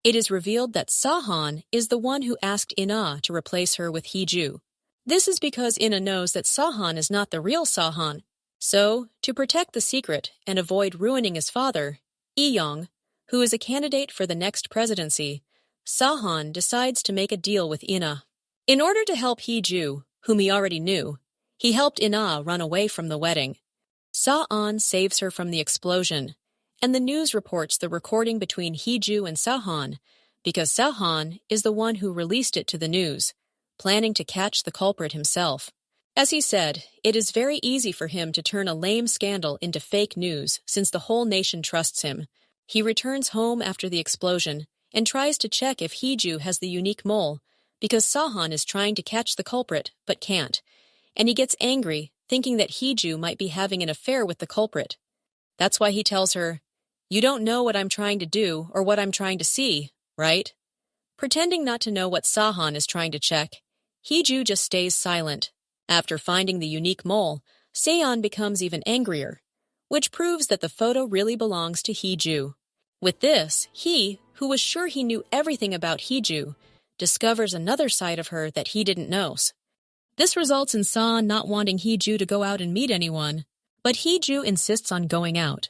It is revealed that Sahan is the one who asked Ina to replace her with Hee-ju. This is because Ina knows that Sahan is not the real Sahan. So, to protect the secret and avoid ruining his father, Yeon, who is a candidate for the next presidency, Sahan decides to make a deal with Ina. In order to help Hee-ju, whom he already knew, he helped Ina run away from the wedding. Sahan saves her from the explosion, and the news reports the recording between Hee-ju and Sahan, because Sahan is the one who released it to the news, planning to catch the culprit himself. As he said, it is very easy for him to turn a lame scandal into fake news since the whole nation trusts him. He returns home after the explosion and tries to check if Hee-ju has the unique mole, because Sahan is trying to catch the culprit but can't, and he gets angry, thinking that Hee-ju might be having an affair with the culprit. That's why he tells her, "You don't know what I'm trying to do or what I'm trying to see, right?" Pretending not to know what Sahan is trying to check, Hee-ju just stays silent. After finding the unique mole, Seon becomes even angrier, which proves that the photo really belongs to Hee-ju. With this, he, who was sure he knew everything about Hee-ju, discovers another side of her that he didn't know. This results in Seon not wanting Hee-ju to go out and meet anyone, but Hee-ju insists on going out.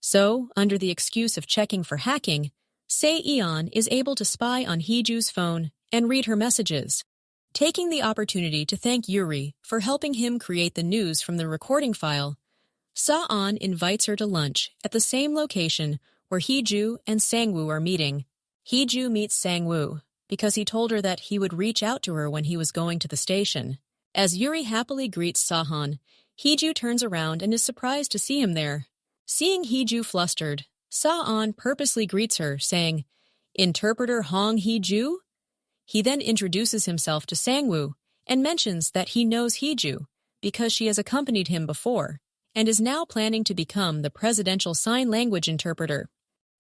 So, under the excuse of checking for hacking, Yeon is able to spy on Hee-ju's phone and read her messages. Taking the opportunity to thank Yuri for helping him create the news from the recording file, Seon invites her to lunch at the same location where Hee-ju and Sang-woo are meeting. Hee-ju meets Sang-woo because he told her that he would reach out to her when he was going to the station. As Yuri happily greets Seon, Hee-ju turns around and is surprised to see him there. Seeing Hee-ju flustered, Seon purposely greets her, saying, "Interpreter Hong Hee-ju?" He then introduces himself to Sang-woo and mentions that he knows Hee-ju because she has accompanied him before and is now planning to become the presidential sign language interpreter.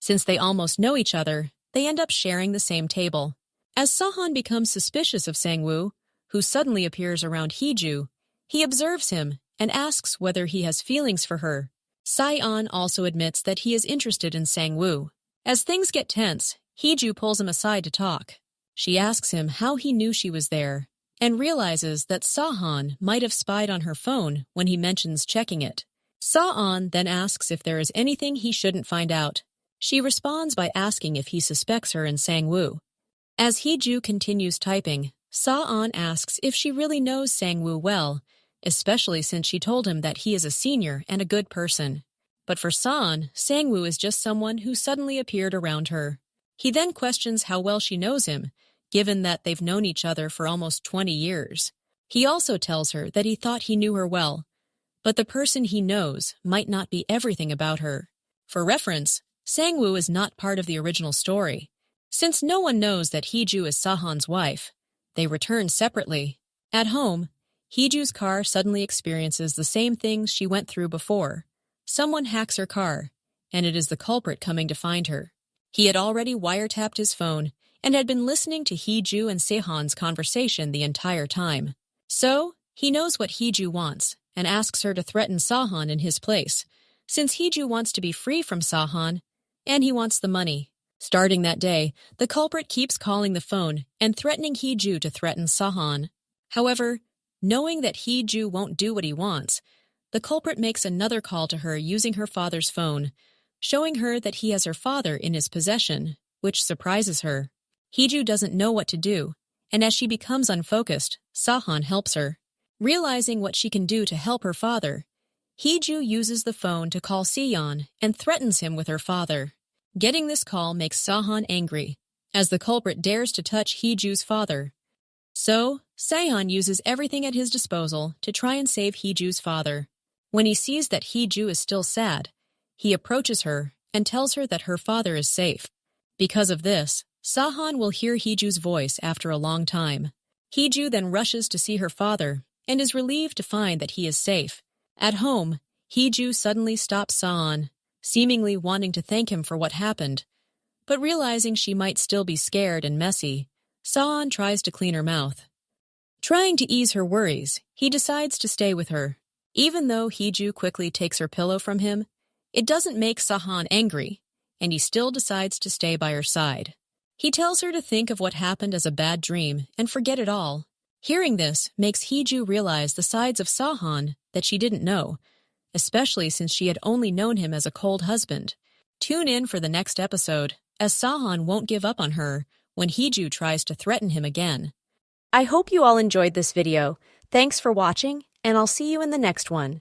Since they almost know each other, they end up sharing the same table. As Seon becomes suspicious of Sang-woo, who suddenly appears around Hee-ju, he observes him and asks whether he has feelings for her. Seon also admits that he is interested in Sang-woo. As things get tense, Hee-ju pulls him aside to talk. She asks him how he knew she was there, and realizes that Seon might have spied on her phone when he mentions checking it. Seon then asks if there is anything he shouldn't find out. She responds by asking if he suspects her and Sang-woo. As Hee-ju continues typing, Seon asks if she really knows Sang-woo well, especially since she told him that he is a senior and a good person. But for Seon, Sang-woo is just someone who suddenly appeared around her. He then questions how well she knows him, given that they've known each other for almost 20 years. He also tells her that he thought he knew her well, but the person he knows might not be everything about her. For reference, Sang-woo is not part of the original story. Since no one knows that Hee-ju is Seon's wife, they return separately. At home, Hee-ju's car suddenly experiences the same things she went through before. Someone hacks her car, and it is the culprit coming to find her. He had already wiretapped his phone and had been listening to Hee-ju and Seon's conversation the entire time. So, he knows what Hee-ju wants and asks her to threaten Seon in his place, since Hee-ju wants to be free from Seon, and he wants the money. Starting that day, the culprit keeps calling the phone and threatening Hee-ju to threaten Seon. However, knowing that Hee-ju won't do what he wants, the culprit makes another call to her using her father's phone, showing her that he has her father in his possession, which surprises her. Hee-ju doesn't know what to do, and as she becomes unfocused, Seon helps her. Realizing what she can do to help her father, Hee-ju uses the phone to call Seon and threatens him with her father. Getting this call makes Seon angry, as the culprit dares to touch Hee-ju's father. So, Seon uses everything at his disposal to try and save Hee-ju's father. When he sees that Hee-ju is still sad, he approaches her and tells her that her father is safe. Because of this, Seon will hear Hee-ju's voice after a long time. Hee-ju then rushes to see her father and is relieved to find that he is safe. At home, Hee-ju suddenly stops Seon, seemingly wanting to thank him for what happened. But realizing she might still be scared and messy, Seon tries to clean her mouth. Trying to ease her worries, he decides to stay with her. Even though Hee-ju quickly takes her pillow from him, it doesn't make Seon angry, and he still decides to stay by her side. He tells her to think of what happened as a bad dream and forget it all. Hearing this makes Hee-ju realize the sides of Seo-han that she didn't know, especially since she had only known him as a cold husband. Tune in for the next episode, as Seo-han won't give up on her when Hee-ju tries to threaten him again. I hope you all enjoyed this video. Thanks for watching, and I'll see you in the next one.